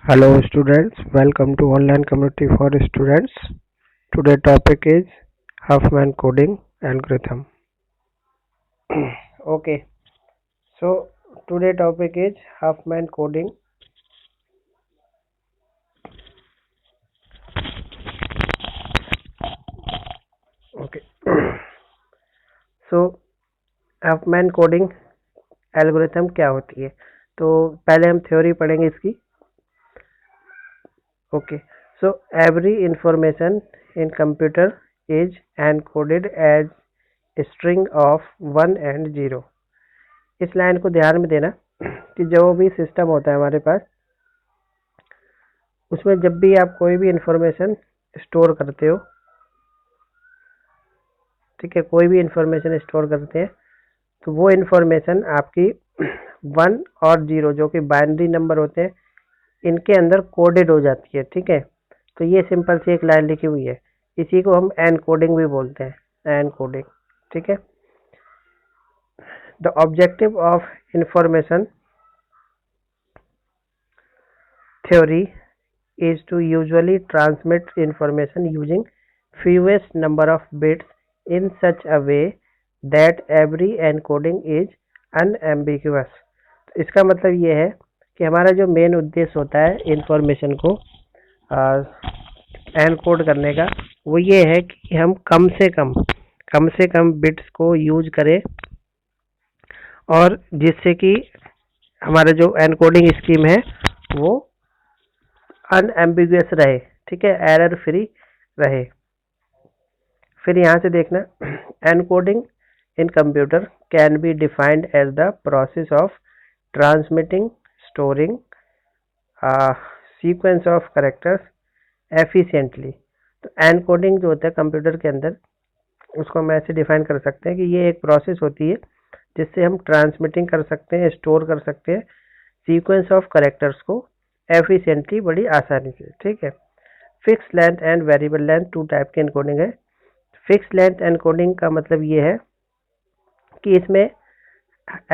Hello students, welcome to online community for students. Today topic is Huffman coding algorithm. Okay, so today topic is Huffman coding. Okay, so Huffman coding algorithm क्या होती है? तो पहले हम theory पढ़ेंगे इसकी. Okay, so every information in computer is encoded as a string of 1 and 0. इस line को ध्यान में देना कि जो भी सिस्टम होता है हमारे पास, उसमें जब भी आप कोई भी इंफॉर्मेशन स्टोर करते हो, ठीक है, कोई भी इंफॉर्मेशन स्टोर करते हैं तो वो इंफॉर्मेशन आपकी 1 और 0 जो कि बाइनरी नंबर होते हैं, इनके अंदर कोडेड हो जाती है. ठीक है, तो ये सिंपल सी एक लाइन लिखी हुई है, इसी को हम एनकोडिंग भी बोलते हैं, एनकोडिंग. ठीक है, the objective of information theory is to usually transmit information using fewest number of bits in such a way that every encoding is unambiguous. इसका मतलब ये है कि हमारा जो मेन उद्देश्य होता है इंफॉर्मेशन को एनकोड करने का, वो ये है कि हम कम से कम बिट्स को यूज करें और जिससे कि हमारा जो एनकोडिंग स्कीम है वो अनएम्बिगुअस रहे. ठीक है, एरर फ्री रहे. फिर यहाँ से देखना, encoding in computer can be defined as the process of transmitting, storing sequence of characters efficiently. तो एनकोडिंग जो होता है कंप्यूटर के अंदर, उसको हम ऐसे डिफाइन कर सकते हैं कि ये एक प्रोसेस होती है जिससे हम ट्रांसमिटिंग कर सकते हैं, स्टोर कर सकते हैं सीक्वेंस ऑफ कैरेक्टर्स को एफिशिएंटली, बड़ी आसानी से. ठीक है, fix length and variable length, two type की एनकोडिंग है. फिक्स लेंथ एनकोडिंग का मतलब ये है कि इसमें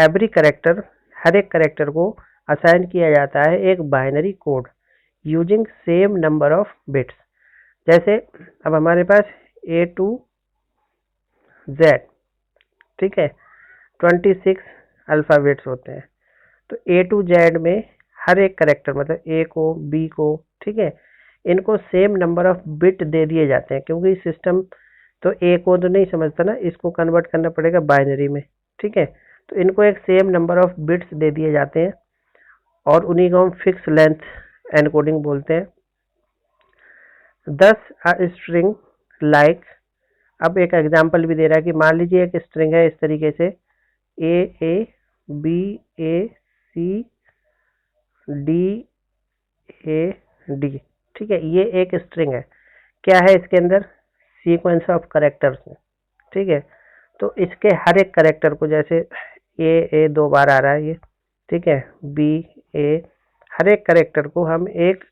एवरी कैरेक्टर, हर एक कैरेक्टर को असाइन किया जाता है एक binary code using same number of bits. जैसे अब हमारे पास A to Z, ठीक है, 26 अल्फ़ाबेट्स होते हैं. तो A to Z में हर एक कैरेक्टर, मतलब A को, B को, ठीक है, इनको सेम नंबर ऑफ बिट दे दिए जाते हैं, क्योंकि सिस्टम तो A को तो नहीं समझता ना, इसको कन्वर्ट करना पड़ेगा बाइनरी में. ठीक है, तो इनको एक सेम नंबर ऑफ बिट्स दे दिए जाते हैं और उन्हीं को हम फिक्स लेंथ एनकोडिंग बोलते हैं. 10 स्ट्रिंग लाइक, अब एक एग्जांपल भी दे रहा है कि मान लीजिए एक स्ट्रिंग है इस तरीके से A B A C D A D. ठीक है, ये एक स्ट्रिंग है. क्या है इसके अंदर? सीक्वेंस ऑफ कैरेक्टर्स है. ठीक है, तो इसके हर एक कैरेक्टर को, जैसे ए 2 बार आ रहा है ये, ठीक है, बी ए, हर एक कैरेक्टर को हम एक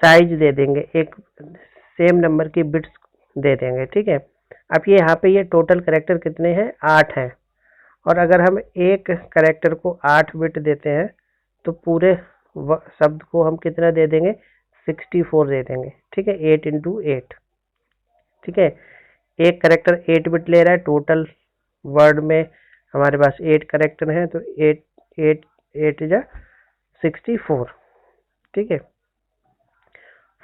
साइज दे देंगे, एक सेम नंबर की बिट्स दे देंगे. ठीक है, अब ये यहाँ पे ये टोटल कैरेक्टर कितने हैं? 8 हैं. और अगर हम एक कैरेक्टर को 8 बिट देते हैं तो पूरे शब्द को हम कितना दे देंगे? 64 दे देंगे. ठीक है, 8 इंटू 8. ठीक है, एक कैरेक्टर 8 बिट ले रहा है, टोटल वर्ड में हमारे पास 8 कैरेक्टर हैं, तो 8 8 8 जा 64. ठीक है,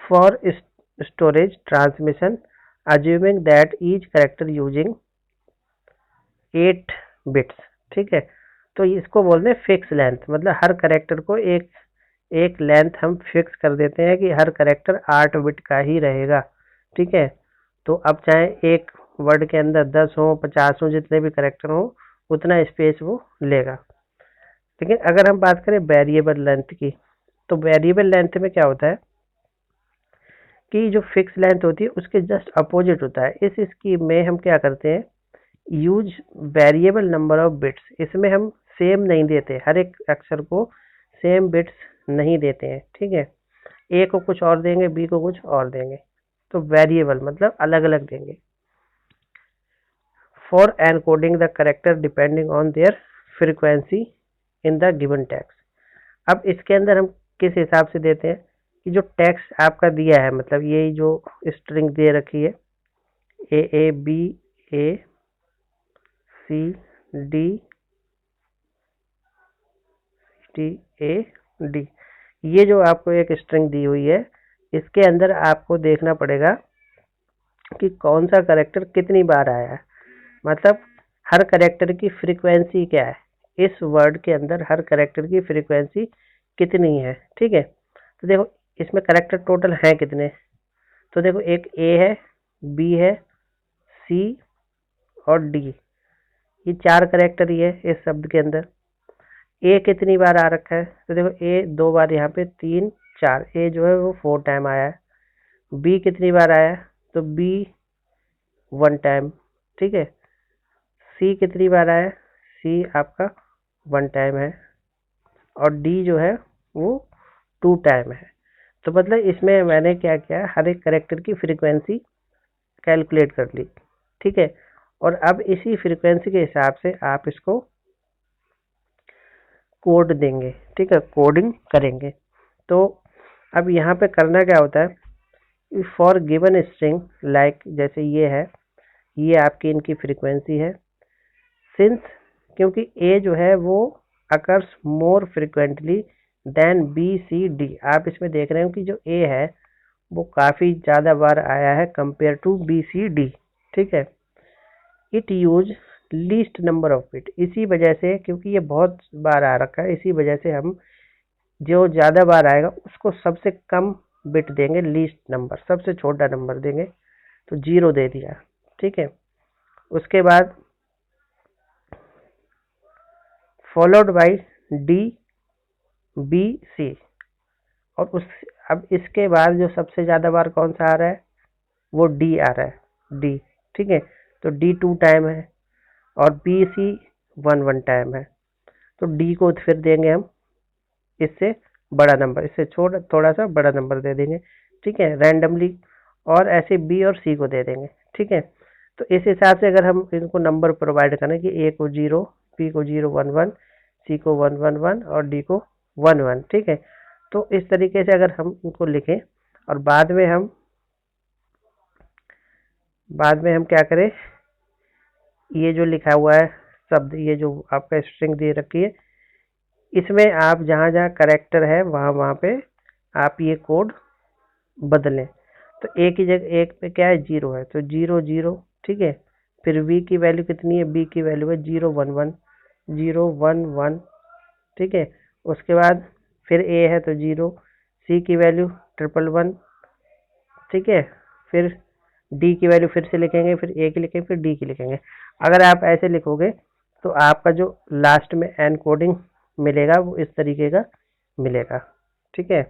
for storage transmission assuming that each character using 8 bits. ठीक है, तो इसको बोलते हैं फिक्स लेंथ, मतलब हर कैरेक्टर को एक लेंथ हम फिक्स कर देते हैं कि हर कैरेक्टर 8 बिट का ही रहेगा. ठीक है, तो अब चाहे एक वर्ड के अंदर 10 हो, 50 हो, जितने भी कैरेक्टर हो उतना स्पेस वो लेगा. लेकिन अगर हम बात करें वेरिएबल लेंथ की, तो वेरिएबल लेंथ में क्या होता है कि जो फिक्स लेंथ होती है उसके जस्ट अपोजिट होता है. इस स्कीम में हम क्या करते हैं? Use variable number of bits. इसमें हम सेम नहीं देते, हर एक अक्षर को सेम बिट्स नहीं देते हैं. ठीक है, ए को कुछ और देंगे, बी को कुछ और देंगे, तो वेरिएबल मतलब अलग अलग देंगे. For encoding the character depending on their frequency in the given text. अब इसके अंदर हम किस हिसाब से देते हैं कि जो टेक्स्ट आपका दिया है, मतलब ये जो स्ट्रिंग दे रखी है A B A C D T A D, ये जो आपको एक स्ट्रिंग दी हुई है, इसके अंदर आपको देखना पड़ेगा कि कौन सा कैरेक्टर कितनी बार आया है, मतलब हर कैरेक्टर की फ्रीक्वेंसी क्या है, इस वर्ड के अंदर हर कैरेक्टर की फ्रीक्वेंसी कितनी है। ठीक है, तो देखो इसमें कैरेक्टर टोटल है कितने, तो देखो एक ए है, बी है, सी और डी, ये 4 कैरेक्टर ही है इस शब्द के अंदर। ए कितनी बार आ रखा है, तो देखो ए 2 बार, यहाँ पे 3 4, ए जो है वो 4 टाइम आया है। बी कितनी बार आया है, तो बी 1 टाइम। ठीक है, सी कितनी बार आया है, सी आपका 1 टाइम है, और डी जो है वो 2 टाइम है। तो मतलब इसमें मैंने क्या किया, हर एक कैरेक्टर की फ्रीक्वेंसी कैलकुलेट कर ली। ठीक है, और अब इसी फ्रीक्वेंसी के हिसाब से आप इसको कोड देंगे। ठीक है, कोडिंग करेंगे। तो अब यहाँ पे करना क्या होता है, फॉर गिवन स्ट्रिंग लाइक, जैसे ये है, ये आपकी इनकी फ्रीक्वेंसी है। सिंस, क्योंकि ए जो है वो occurs more frequently than B C D, आप इसमें देख रहे हो कि जो ए है वो काफ़ी ज़्यादा बार आया है compare to B C D. ठीक है, it use least number of bit, इसी वजह से, क्योंकि ये बहुत बार आ रखा है, इसी वजह से हम जो ज़्यादा बार आएगा उसको सबसे कम बिट देंगे, लीस्ट नंबर, सबसे छोटा नंबर देंगे, तो 0 दे दिया। ठीक है, उसके बाद followed by D B C, और उस, अब इसके बाद जो सबसे ज़्यादा बार कौन सा आ रहा है, वो डी आ रहा है, डी। ठीक है, तो डी 2 टाइम है, और बी सी 1 टाइम है, तो डी को फिर देंगे हम इससे बड़ा नंबर, इससे छोटा थोड़ा सा बड़ा नंबर दे देंगे। ठीक है, रैंडमली, और ऐसे बी और सी को दे देंगे। ठीक है, तो इस हिसाब से अगर हम इनको नंबर प्रोवाइड करें कि ए को 0, बी को 0 1 1, सी को 1 1 1 और डी को 1 1। ठीक है, तो इस तरीके से अगर हम इनको लिखें, और बाद में हम क्या करें, ये जो लिखा हुआ है शब्द, ये जो आपका स्ट्रिंग दे रखी है, इसमें आप जहाँ जहाँ करेक्टर है वहाँ वहाँ पे आप ये कोड बदलें। तो ए की जगह, एक पे क्या है 0 है, तो 0 0। ठीक है, फिर बी की वैल्यू कितनी है, बी की वैल्यू है 0 1 1 0 1 1। ठीक है, उसके बाद फिर ए है तो 0, सी की वैल्यू 1 1 1। ठीक है, फिर डी की वैल्यू फिर से लिखेंगे, फिर ए की लिखेंगे, फिर डी की लिखेंगे। अगर आप ऐसे लिखोगे तो आपका जो लास्ट में एन कोडिंग मिलेगा वो इस तरीके का मिलेगा। ठीक है,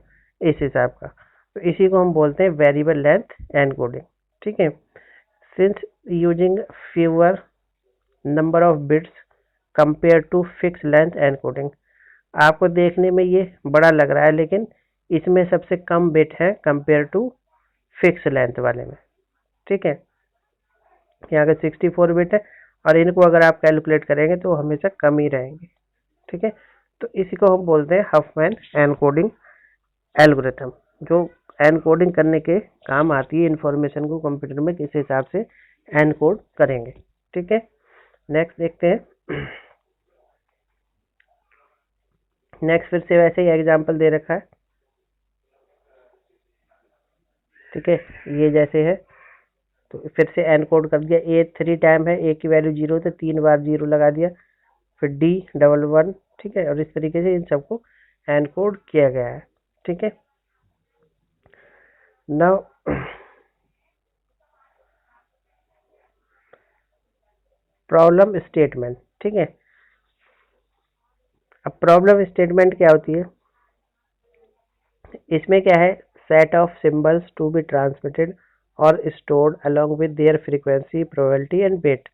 इस हिसाब का, तो इसी को हम बोलते हैं वेरिएबल लेंथ एन कोडिंग। ठीक है, since using fewer number of bits compare to fix length encoding, आपको देखने में ये बड़ा लग रहा है, लेकिन इसमें सबसे कम बिट है कंपेयर टू फिक्स लेंथ वाले में। ठीक है, यहाँ का 64 बिट है, और इनको अगर आप कैलकुलेट करेंगे तो हमेशा कम ही रहेंगे। ठीक है, तो इसी को हम बोलते हैं हफमैन एनकोडिंग एल्गोरिथम, जो एनकोडिंग करने के काम आती है, इंफॉर्मेशन को कंप्यूटर में किस हिसाब से एनकोड करेंगे। ठीक है, नेक्स्ट देखते हैं। नेक्स्ट फिर से वैसे ही एग्जांपल दे रखा है। ठीक है, ये जैसे है, तो फिर से एनकोड कर दिया, ए 3 टाइम है, ए की वैल्यू 0 तो 3 बार 0 लगा दिया, फिर डी 1 1। ठीक है, और इस तरीके से इन सबको एनकोड किया गया है। ठीक है, नाउ प्रॉब्लम स्टेटमेंट। ठीक है, अब प्रॉब्लम स्टेटमेंट क्या होती है, इसमें क्या है, set of symbols to be transmitted और stored along with their frequency probability and weight.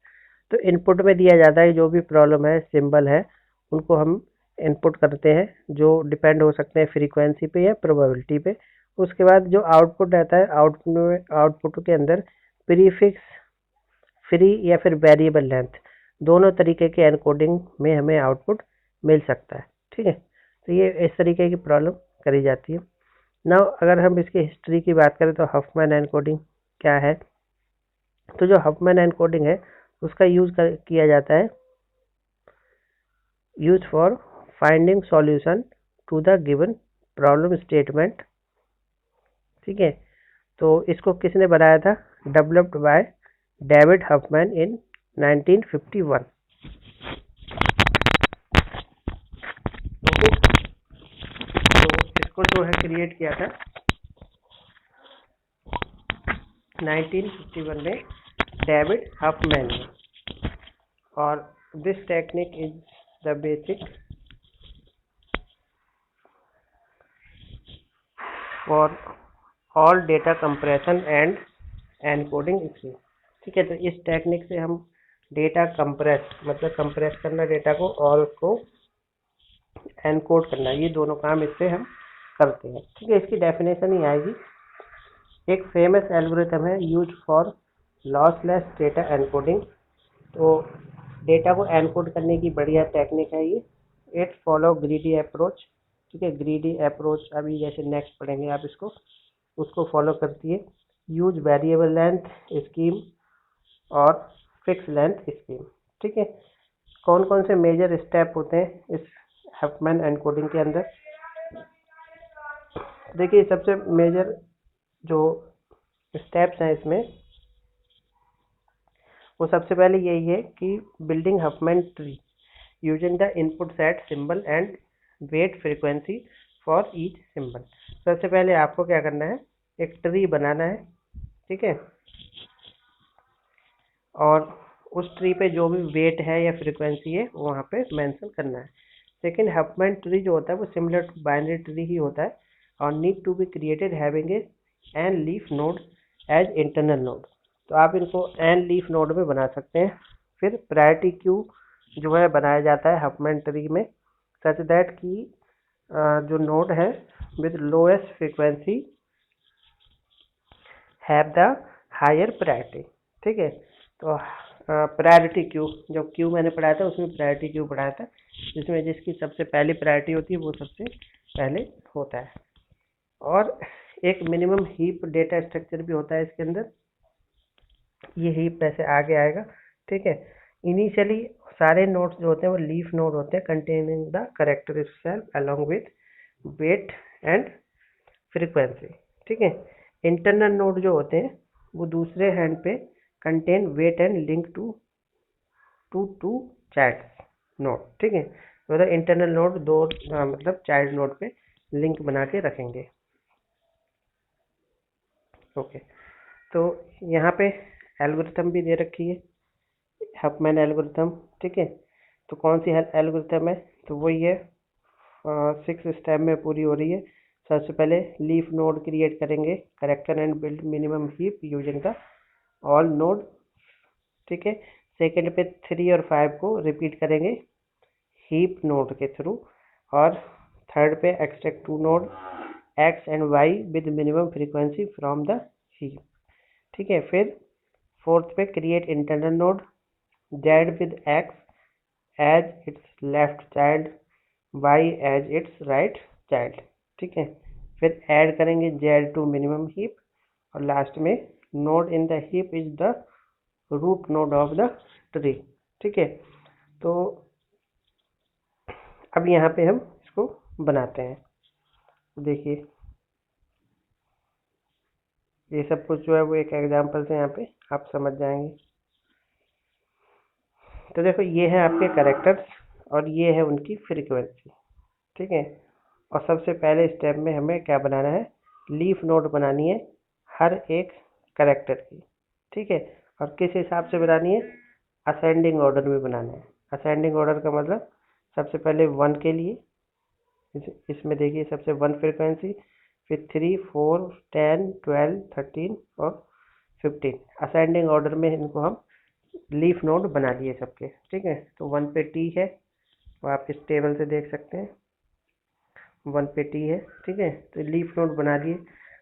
तो इनपुट में दिया जाता है जो भी प्रॉब्लम है, सिंबल है, उनको हम इनपुट करते हैं, जो डिपेंड हो सकते हैं फ्रीक्वेंसी पे या प्रोबेबिलिटी पे। उसके बाद जो आउटपुट रहता है, आउटपुट के अंदर प्रीफिक्स, फ्री या फिर वेरिएबल लेंथ, दोनों तरीके के एनकोडिंग में हमें आउटपुट मिल सकता है। ठीक है, तो ये इस तरीके की प्रॉब्लम करी जाती है। नाउ अगर हम इसकी हिस्ट्री की बात करें तो हफमैन एनकोडिंग क्या है। तो जो हफमैन एनकोडिंग है उसका यूज किया जाता है use for finding solution to the given problem statement. ठीक है, तो इसको किसने बनाया था? Developed by David Huffman in 1951। तो इसको जो है क्रिएट किया था 1951 में डेविड हफमैन ने। और this technique is the basic for all data compression and encoding scheme. ठीक है, तो इस टेक्निक से हम डेटा कंप्रेस मतलब कंप्रेस करना डेटा को और उसको एनकोड करना, ये दोनों काम इससे हम करते हैं। ठीक है, इसकी डेफिनेशन ही आएगी। एक फेमस एल्गोरिथम है use for lossless data encoding. तो डेटा को एनकोड करने की बढ़िया टेक्निक है ये। It follow greedy approach. ठीक है, ग्रीडी अप्रोच अभी जैसे नेक्स्ट पढ़ेंगे आप इसको, उसको फॉलो करती है। यूज वेरिएबल लेंथ स्कीम और फिक्स लेंथ स्कीम। ठीक है, कौन कौन से मेजर स्टेप होते हैं इस हफमैन एनकोडिंग के अंदर? देखिए, सबसे मेजर जो स्टेप्स हैं इसमें, वो सबसे पहले यही है कि building Huffman tree using the input set symbol and weight frequency for each symbol. सबसे पहले आपको क्या करना है, एक ट्री बनाना है। ठीक है, और उस ट्री पे जो भी वेट है या फ्रीक्वेंसी है वो वहाँ पे मेंशन करना है। सेकंड, हफमैन ट्री जो होता है वो सिमिलर टू बाइनरी ट्री ही होता है और need to be created having an leaf node as internal node. तो आप इनको एन लीफ नोड में बना सकते हैं। फिर प्रायोरिटी क्यू जो है बनाया जाता है हफमैन ट्री में, सच दैट की जो नोड है with lowest frequency have the higher priority. ठीक है, तो प्रायोरिटी क्यू, जो क्यू मैंने पढ़ाया था उसमें प्रायोरिटी क्यू पढ़ाया था, जिसमें जिसकी सबसे पहली प्रायोरिटी होती है वो सबसे पहले होता है। और एक मिनिमम हीप डेटा स्ट्रक्चर भी होता है इसके अंदर, ये हीप ऐसे आगे आएगा। ठीक है, इनिशियली सारे नोड्स जो होते हैं वो लीफ नोड होते हैं containing the character itself along with weight and frequency. ठीक है, इंटरनल नोड जो होते हैं वो दूसरे हैंड पे contain weight and link to child node. ठीक है, तो इंटरनल नोड दो मतलब चाइल्ड नोड पे लिंक बना के रखेंगे। ओके, तो यहाँ पे एल्गोरिथम भी दे रखी है, हफमैन एल्गोरिथम। ठीक है, तो कौन सी एल्गोरिथम है? तो वही है 6 स्टेप में पूरी हो रही है। सबसे पहले लीफ नोड क्रिएट करेंगे, character and build minimum heap using the all node. ठीक है, सेकेंड पे 3 और 5 को रिपीट करेंगे हीप नोड के थ्रू। और थर्ड पे extract 2 node X and Y with minimum frequency from the heap. ठीक है, फिर फोर्थ पे create internal node Z with X as its left child, Y as its right child. ठीक है, फिर ऐड करेंगे जेड टू मिनिमम हीप। और last में node in the heap is the root node of the tree. ठीक है, तो अब यहाँ पे हम इसको बनाते हैं। देखिए, ये सब कुछ जो है वो एक एग्जांपल से यहाँ पे आप समझ जाएंगे। तो देखो, ये है आपके कैरेक्टर्स और ये है उनकी फ्रीक्वेंसी। ठीक है, और सबसे पहले स्टेप में हमें क्या बनाना है, लीफ नोड बनानी है हर एक कैरेक्टर की। ठीक है, और किस हिसाब से बनानी है, असेंडिंग ऑर्डर में बनाना है। असेंडिंग ऑर्डर का मतलब सबसे पहले 1 के लिए इसमें देखिए सबसे 1 फ्रीक्वेंसी, फिर 3, 4, 10, 12, 13 और 15 असेंडिंग ऑर्डर में इनको हम लीफ नोड बना लिए सबके। ठीक है, तो 1 पे टी है, वो आप इस टेबल से देख सकते हैं 1 पे टी है। ठीक है, तो लीफ नोड बना लिए।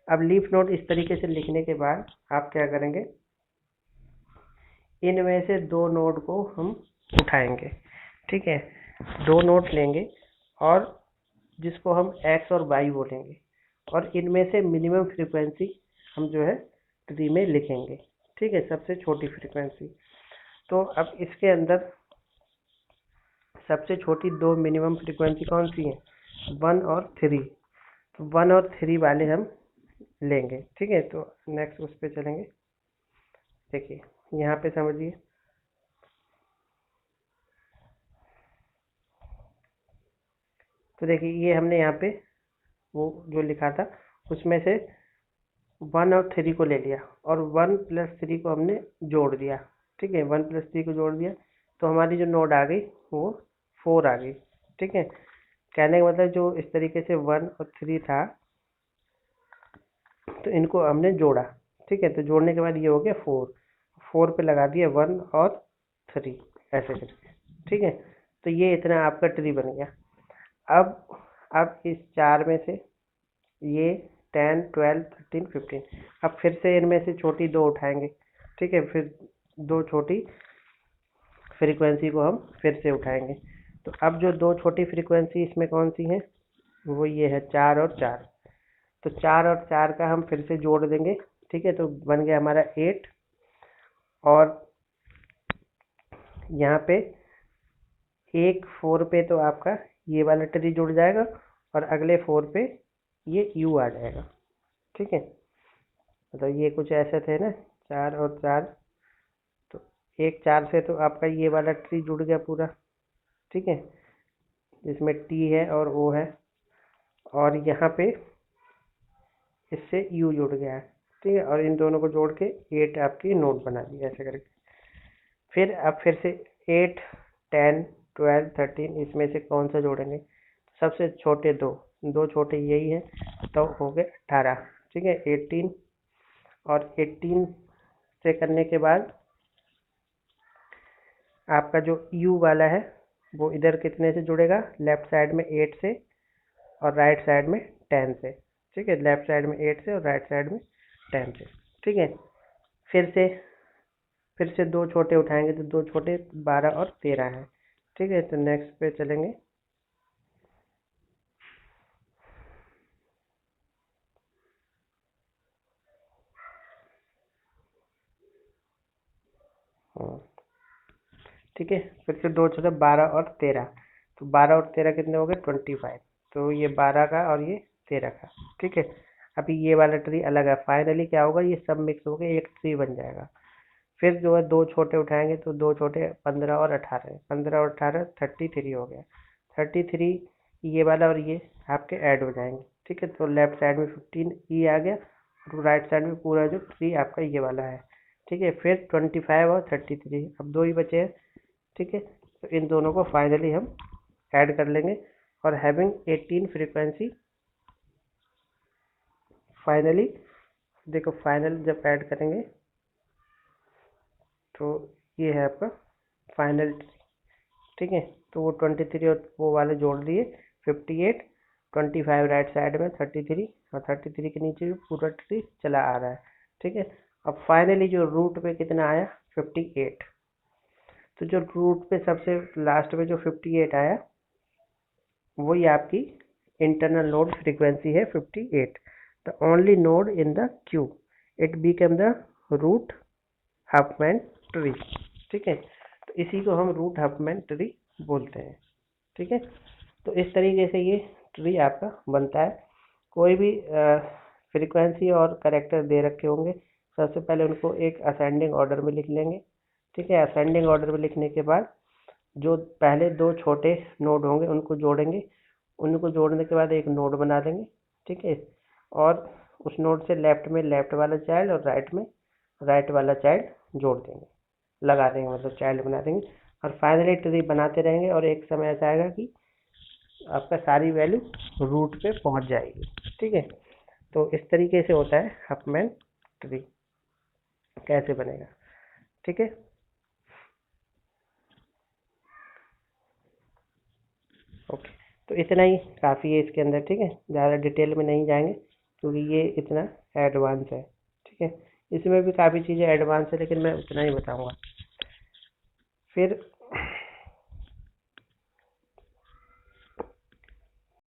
अब लीफ नोड इस तरीके से लिखने के बाद आप क्या करेंगे, इनमें से 2 नोड को हम उठाएंगे। ठीक है, 2 नोड लेंगे और जिसको हम एक्स और वाई बोलेंगे, और इनमें से मिनिमम फ्रीक्वेंसी हम जो है ट्री में लिखेंगे। ठीक है, सबसे छोटी फ्रीक्वेंसी। तो अब इसके अंदर सबसे छोटी दो मिनिमम फ्रीक्वेंसी कौन सी है? 1 और 3। तो 1 और 3 वाले हम लेंगे। ठीक है, तो नेक्स्ट उस पर चलेंगे। देखिए यहाँ पे समझिए, तो देखिए ये हमने यहाँ पे वो जो लिखा था उसमें से 1 और 3 को ले लिया, और 1 + 3 को हमने जोड़ दिया। ठीक है, 1 + 3 को जोड़ दिया, तो हमारी जो नोड आ गई वो 4 आ गई। ठीक है, कहने का मतलब जो इस तरीके से 1 और 3 था, तो इनको हमने जोड़ा। ठीक है, तो जोड़ने के बाद ये हो गया 4। 4 पे लगा दिया 1 और 3 ऐसे करके। ठीक है, तो ये इतना आपका ट्री बन गया। अब इस 4 में से ये 10, 12, 13, 15, अब फिर से इनमें से छोटी दो उठाएंगे। ठीक है, फिर दो छोटी फ्रीक्वेंसी को हम फिर से उठाएंगे। तो अब जो दो छोटी फ्रीक्वेंसी इसमें कौन सी है? वो ये है 4 और 4। तो 4 और 4 का हम फिर से जोड़ देंगे। ठीक है, तो बन गया हमारा 8, और यहाँ पे एक 4 पे तो आपका ये वाला ट्री जुड़ जाएगा, और अगले 4 पे ये यू आ जाएगा। ठीक है, मतलब ये कुछ ऐसे थे ना, 4 और 4, तो एक 4 से तो आपका ये वाला ट्री जुड़ गया पूरा। ठीक है, जिसमें टी है और ओ है, और यहाँ पे इससे यू जुड़ गया है। ठीक है, और इन दोनों को जोड़ के 8 आपकी नोट बना दी ऐसे करके। फिर अब फिर से 8, 10, 12, 13 इसमें से कौन सा जोड़ेंगे? सबसे छोटे दो छोटे यही है, तो हो गए 18। ठीक है, 18, और 18 से करने के बाद आपका जो यू वाला है वो इधर कितने से जुड़ेगा? लेफ्ट साइड में 8 से, और राइट साइड में 10 से। ठीक है, लेफ्ट साइड में 8 से और राइट साइड में 10 से। ठीक है, फिर से दो छोटे उठाएंगे, तो दो छोटे 12 और 13 हैं। ठीक है, तो नेक्स्ट पे चलेंगे। हाँ, ठीक है, फिर से दो छोटे 12 और 13, तो 12 और 13 कितने हो गए? 25। तो ये 12 का और ये 13 का। ठीक है, अभी ये वाला ट्री अलग है। फाइनली क्या होगा? ये सब मिक्स हो गए एक ट्री बन जाएगा। फिर जो है दो छोटे उठाएंगे, तो दो छोटे 15 और 18, 15 और 18 33 हो गया। 33 ये वाला और ये आपके ऐड हो जाएंगे। ठीक है, तो लेफ्ट साइड में 15 ई आ गया, और राइट साइड में पूरा जो ट्री आपका ये वाला है। ठीक है, फिर 25 और 33, अब दो ही बचे हैं। ठीक है, तो इन दोनों को फाइनली हम ऐड कर लेंगे, और हैविंग 18 फ्रीक्वेंसी फाइनली, देखो फाइनल जब ऐड करेंगे तो ये है आपका फाइनल। ठीक है, तो वो 23 और वो वाले जोड़ दिए, 58, 25 राइट साइड में 33, और 33 के नीचे पूरा ट्री चला आ रहा है। ठीक है, अब फाइनली जो रूट पे कितना आया? 58। तो जो रूट पे सबसे लास्ट में जो 58 आया, वही आपकी इंटरनल नोड फ्रीक्वेंसी है 58। The only node in the queue, it become the root Huffman tree. ठीक है, तो इसी को हम रूट हफमैन ट्री बोलते हैं। ठीक है, तो इस तरीके से ये ट्री आपका बनता है। कोई भी फ्रीक्वेंसी और करेक्टर दे रखे होंगे, सबसे पहले उनको एक असेंडिंग ऑर्डर में लिख लेंगे। ठीक है, असेंडिंग ऑर्डर में लिखने के बाद जो पहले दो छोटे नोड होंगे उनको जोड़ेंगे, उनको जोड़ने के बाद एक नोड बना देंगे। ठीक है, और उस नोड से लेफ्ट में लेफ्ट वाला चाइल्ड और राइट में राइट वाला चाइल्ड जोड़ देंगे, लगा देंगे, मतलब चाइल्ड बना देंगे, और फाइनली ट्री बनाते रहेंगे, और एक समय ऐसा आएगा कि आपका सारी वैल्यू रूट पे पहुंच जाएगी। ठीक है, तो इस तरीके से होता है हफमैन ट्री, कैसे बनेगा। ठीक है, ओके, तो इतना ही काफ़ी है इसके अंदर। ठीक है, ज़्यादा डिटेल में नहीं जाएंगे क्योंकि ये इतना एडवांस है। ठीक है, इसमें भी काफ़ी चीज़ें एडवांस है, लेकिन मैं उतना ही बताऊंगा। फिर